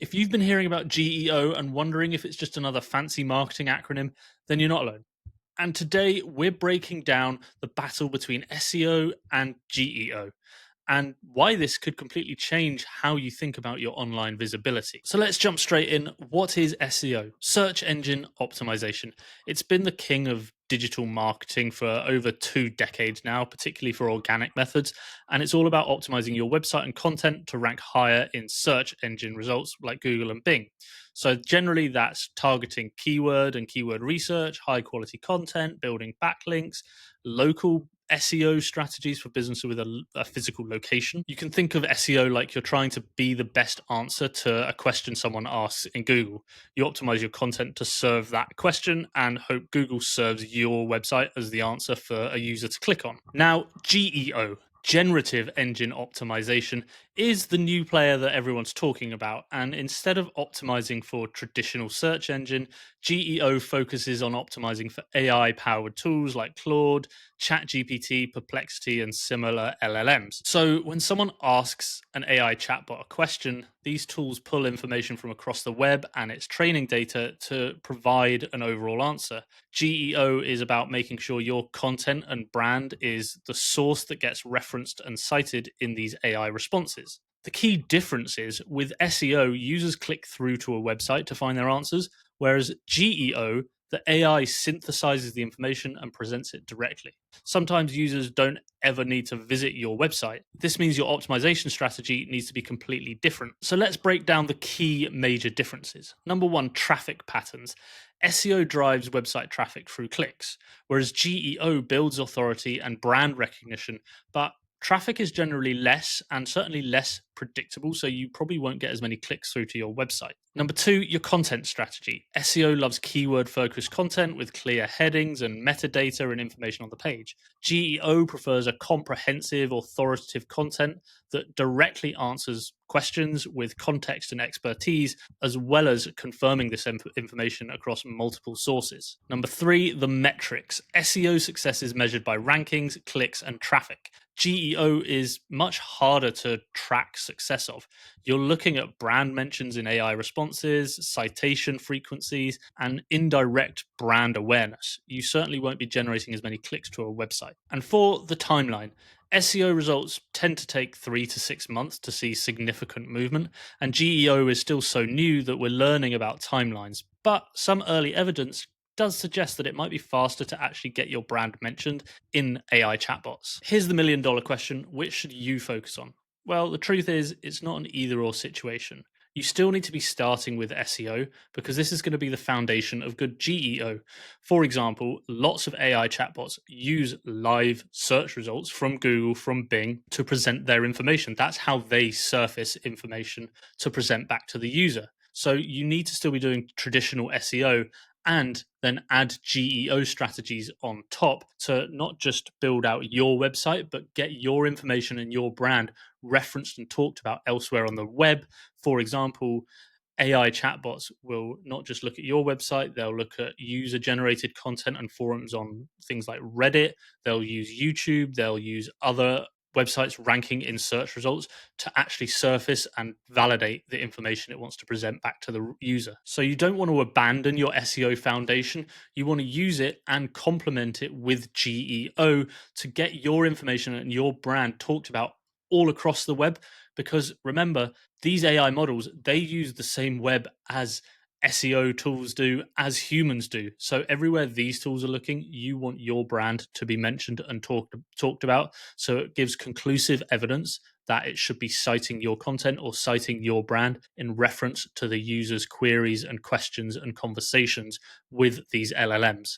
If you've been hearing about GEO and wondering if it's just another fancy marketing acronym, then you're not alone. And today we're breaking down the battle between SEO and GEO and why this could completely change how you think about your online visibility. So let's jump straight in. What is SEO? Search engine optimization. It's been the king of digital marketing for over 2 decades now, particularly for organic methods. And it's all about optimizing your website and content to rank higher in search engine results like Google and Bing. So generally that's targeting keyword and keyword research, high quality content, building backlinks, local SEO strategies for businesses with a physical location. You can think of SEO like you're trying to be the best answer to a question someone asks in Google. You optimize your content to serve that question and hope Google serves your website as the answer for a user to click on. Now, GEO, generative engine optimization, is the new player that everyone's talking about. And instead of optimizing for traditional search engine, GEO focuses on optimizing for AI powered tools like Claude, ChatGPT, Perplexity, and similar LLMs. So when someone asks an AI chatbot a question, these tools pull information from across the web and its training data to provide an overall answer. GEO is about making sure your content and brand is the source that gets referenced and cited in these AI responses. The key difference is with SEO, users click through to a website to find their answers, whereas GEO, the AI synthesizes the information and presents it directly. Sometimes users don't ever need to visit your website. This means your optimization strategy needs to be completely different. So let's break down the key major differences. Number one, traffic patterns. SEO drives website traffic through clicks, whereas GEO builds authority and brand recognition, but traffic is generally less and certainly less predictable, so you probably won't get as many clicks through to your website. Number two, your content strategy. SEO loves keyword focused content with clear headings and metadata and information on the page. GEO prefers a comprehensive, authoritative content that directly answers questions with context and expertise, as well as confirming this information across multiple sources. Number three, the metrics. SEO success is measured by rankings, clicks, and traffic. GEO is much harder to track success of. You're looking at brand mentions in AI responses, citation frequencies, and indirect brand awareness. You certainly won't be generating as many clicks to a website. And for the timeline, SEO results tend to take 3 to 6 months to see significant movement, and GEO is still so new that we're learning about timelines. But some early evidence does suggest that it might be faster to actually get your brand mentioned in AI chatbots. Here's the $1 million question: which should you focus on? Well, the truth is, it's not an either or situation. You still need to be starting with SEO because this is going to be the foundation of good GEO. For example, lots of AI chatbots use live search results from Google, from Bing to present their information. That's how they surface information to present back to the user. So you need to still be doing traditional SEO and then add GEO strategies on top to not just build out your website, but get your information and your brand referenced and talked about elsewhere on the web. For example, AI chatbots will not just look at your website, they'll look at user generated content and forums on things like Reddit, they'll use YouTube, they'll use other websites ranking in search results to actually surface and validate the information it wants to present back to the user. So you don't want to abandon your SEO foundation. You want to use it and complement it with GEO to get your information and your brand talked about all across the web. Because remember, these AI models, they use the same web as SEO tools do, as humans do. So everywhere these tools are looking, you want your brand to be mentioned and talked about. So it gives conclusive evidence that it should be citing your content or citing your brand in reference to the user's queries and questions and conversations with these LLMs.